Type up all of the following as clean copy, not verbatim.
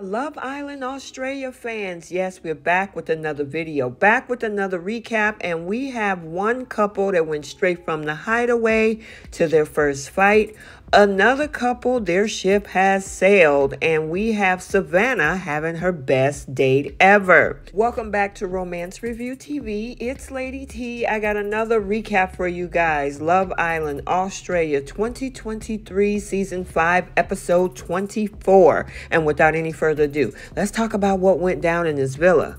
Love Island Australia fans? Yes, we're back with another video, back with another recap, and we have one couple that went straight from the hideaway to their first fight. Another couple, their ship has sailed, and we have Savannah having her best date ever. Welcome back to Romance Review TV. It's Lady T. I got another recap for you guys. Love Island Australia 2023 Season 5 Episode 24. And without any further ado, let's talk about what went down in this villa.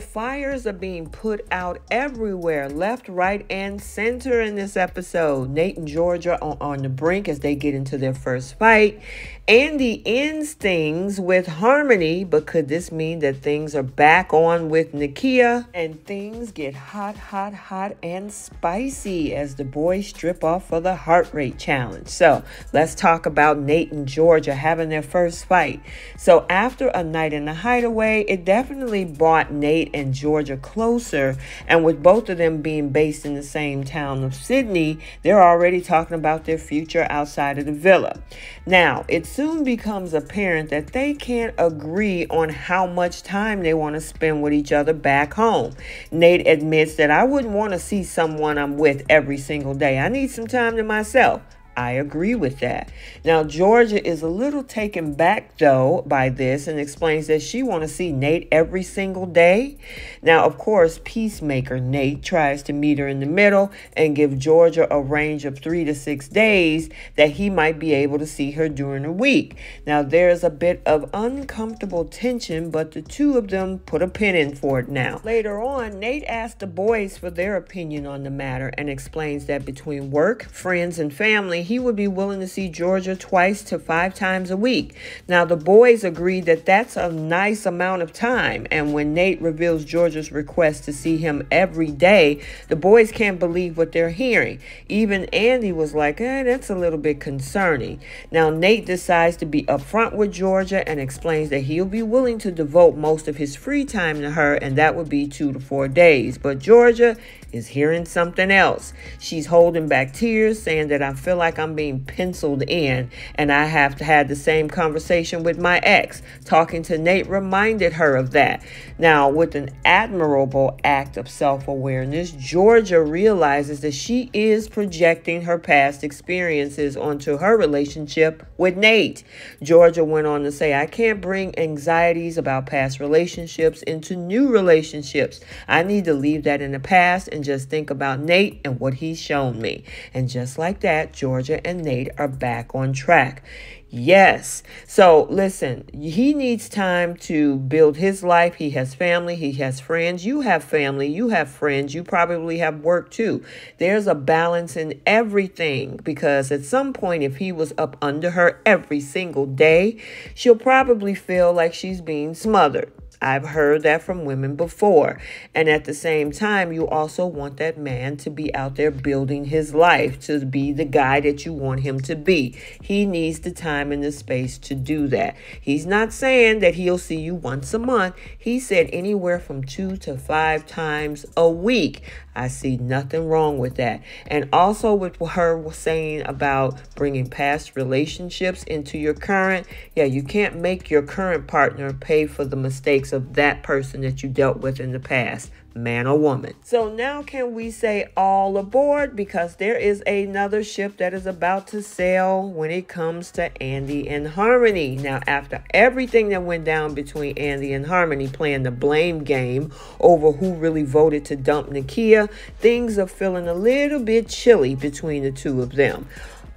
Fires are being put out everywhere, left, right, and center in this episode. Nate and Georgia are on the brink as they get into their first fight. Andy ends things with Harmony, but could this mean that things are back on with Nakia? And things get hot, hot, hot, and spicy as the boys strip off for the heart rate challenge. So let's talk about Nate and Georgia having their first fight. So after a night in the hideaway, it definitely brought Nate and Georgia closer, and with both of them being based in the same town of Sydney, they're already talking about their future outside of the villa. Now, it soon becomes apparent that they can't agree on how much time they want to spend with each other back home. Nate admits that I wouldn't want to see someone I'm with every single day. I need some time to myself. I agree with that. Now, Georgia is a little taken back, though, by this and explains that she wants to see Nate every single day. Now, of course, peacemaker Nate tries to meet her in the middle and give Georgia a range of 3 to 6 days that he might be able to see her during the week. Now, there's a bit of uncomfortable tension, but the two of them put a pin in for it now. Later on, Nate asks the boys for their opinion on the matter and explains that between work, friends, and family, he would be willing to see Georgia 2 to 5 times a week. Now, the boys agree that that's a nice amount of time, and when Nate reveals Georgia's request to see him every day, the boys can't believe what they're hearing. Even Andy was like, that's a little bit concerning. Now, Nate decides to be upfront with Georgia and explains that he'll be willing to devote most of his free time to her, and that would be 2 to 4 days. But Georgia is hearing something else. She's holding back tears, saying that I feel like I'm being penciled in, and I have to have the same conversation with my ex. Talking to Nate reminded her of that. Now, with an admirable act of self-awareness, Georgia realizes that she is projecting her past experiences onto her relationship with Nate. Georgia went on to say, I can't bring anxieties about past relationships into new relationships. I need to leave that in the past and just think about Nate and what he's shown me. And just like that, Georgia and Nate are back on track. Yes. So listen, he needs time to build his life. He has family. He has friends. You have family. You have friends. You probably have work too. There's a balance in everything, because at some point, if he was up under her every single day, she'll probably feel like she's being smothered. I've heard that from women before. And at the same time, you also want that man to be out there building his life, to be the guy that you want him to be. He needs the time and the space to do that. He's not saying that he'll see you once a month. He said anywhere from 2 to 5 times a week. I see nothing wrong with that. And also with her saying about bringing past relationships into your current, you can't make your current partner pay for the mistakes of that person that you dealt with in the past, man or woman. So now can we say all aboard? Because there is another ship that is about to sail when it comes to Andy and Harmony. Now, after everything that went down between Andy and Harmony playing the blame game over who really voted to dump Nakia, things are feeling a little bit chilly between the two of them.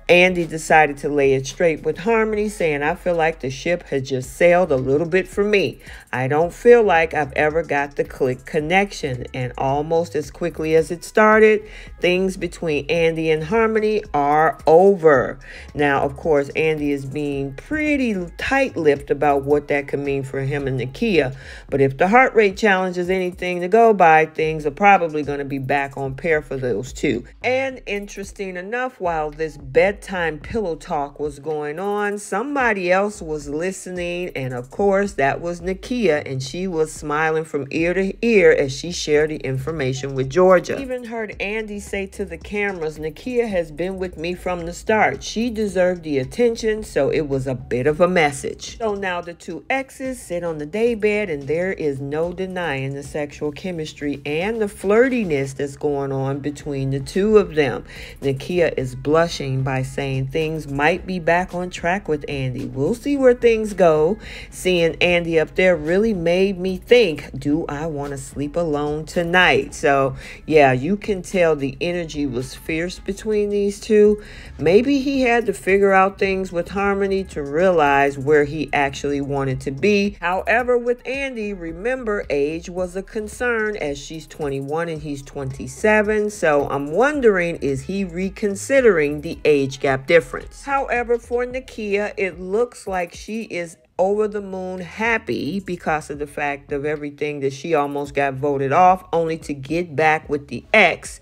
Andy decided to lay it straight with Harmony, saying, I feel like the ship has just sailed a little bit for me. I don't feel like I've ever got the click connection. And almost as quickly as it started, things between Andy and Harmony are over. Now, of course, Andy is being pretty tight-lipped about what that could mean for him and Nakia. But if the heart rate challenge is anything to go by, things are probably going to be back on pair for those two. And interesting enough, while this bed bedtime pillow talk was going on, somebody else was listening, and of course that was Nakia, and she was smiling from ear to ear as she shared the information with Georgia. Even heard Andy say to the cameras, Nakia has been with me from the start. She deserved the attention, so it was a bit of a message. So now the two exes sit on the daybed, and there is no denying the sexual chemistry and the flirtiness that's going on between the two of them. Nakia is blushing by saying things might be back on track with Andy. We'll see where things go. Seeing Andy up there really made me think, do I want to sleep alone tonight? So yeah, you can tell the energy was fierce between these two. Maybe he had to figure out things with Harmony to realize where he actually wanted to be. However, with Andy, remember, age was a concern as she's 21 and he's 27. So I'm wondering, is he reconsidering the age gap difference? However, for Nakia, it looks like she is over the moon happy because of the fact of everything that she almost got voted off, only to get back with the ex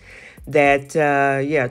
that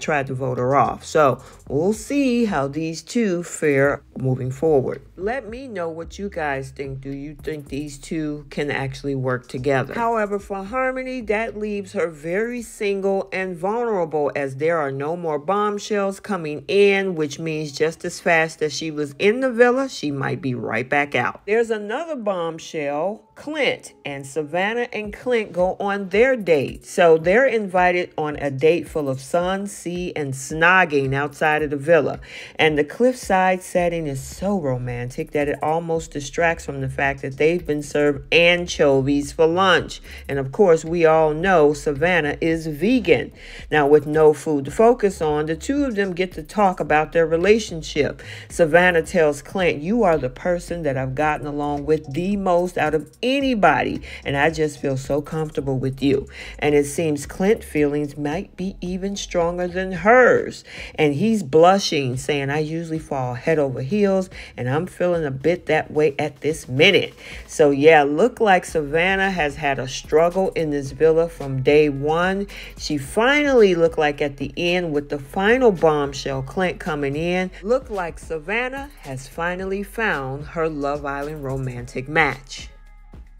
tried to vote her off. So we'll see how these two fare moving forward. Let me know what you guys think. Do you think these two can actually work together? However, for Harmony, that leaves her very single and vulnerable, as there are no more bombshells coming in, which means just as fast as she was in the villa, she might be right back out. There's another bombshell, Clint, and Savannah and Clint go on their date. So they're invited on a date full of sun, sea, and snogging outside of the villa. And the cliffside setting is so romantic that it almost distracts from the fact that they've been served anchovies for lunch. And of course, we all know Savannah is vegan. Now, with no food to focus on, the two of them get to talk about their relationship. Savannah tells Clint, "You are the person that I've gotten along with the most out of anybody, and I just feel so comfortable with you." And it seems Clint's feelings might be even stronger than hers. And he's blushing, saying, "I usually fall head over heels, and I'm feeling a bit that way at this minute." So yeah, look like Savannah has had a struggle in this villa from day one. She finally looked like at the end with the final bombshell, Clint coming in. Look like Savannah has finally found her Love Island romantic match.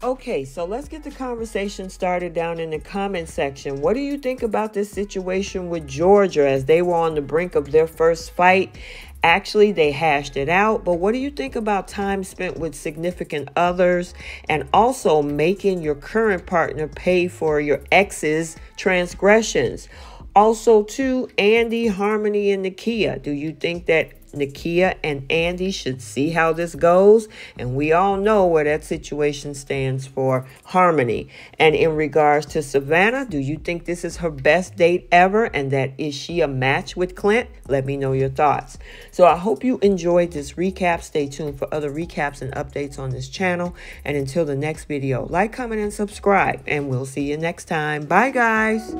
Okay, so let's get the conversation started down in the comment section. What do you think about this situation with Georgia as they were on the brink of their first fight? Actually, they hashed it out, but what do you think about time spent with significant others and also making your current partner pay for your ex's transgressions? Also, too, Andy, Harmony, and Nakia. Do you think that Nakia and Andy should see how this goes? And we all know where that situation stands for Harmony. And in regards to Savannah, do you think this is her best date ever? And that is she a match with Clint? Let me know your thoughts. So I hope you enjoyed this recap. Stay tuned for other recaps and updates on this channel. And until the next video, like, comment, and subscribe. And we'll see you next time. Bye, guys.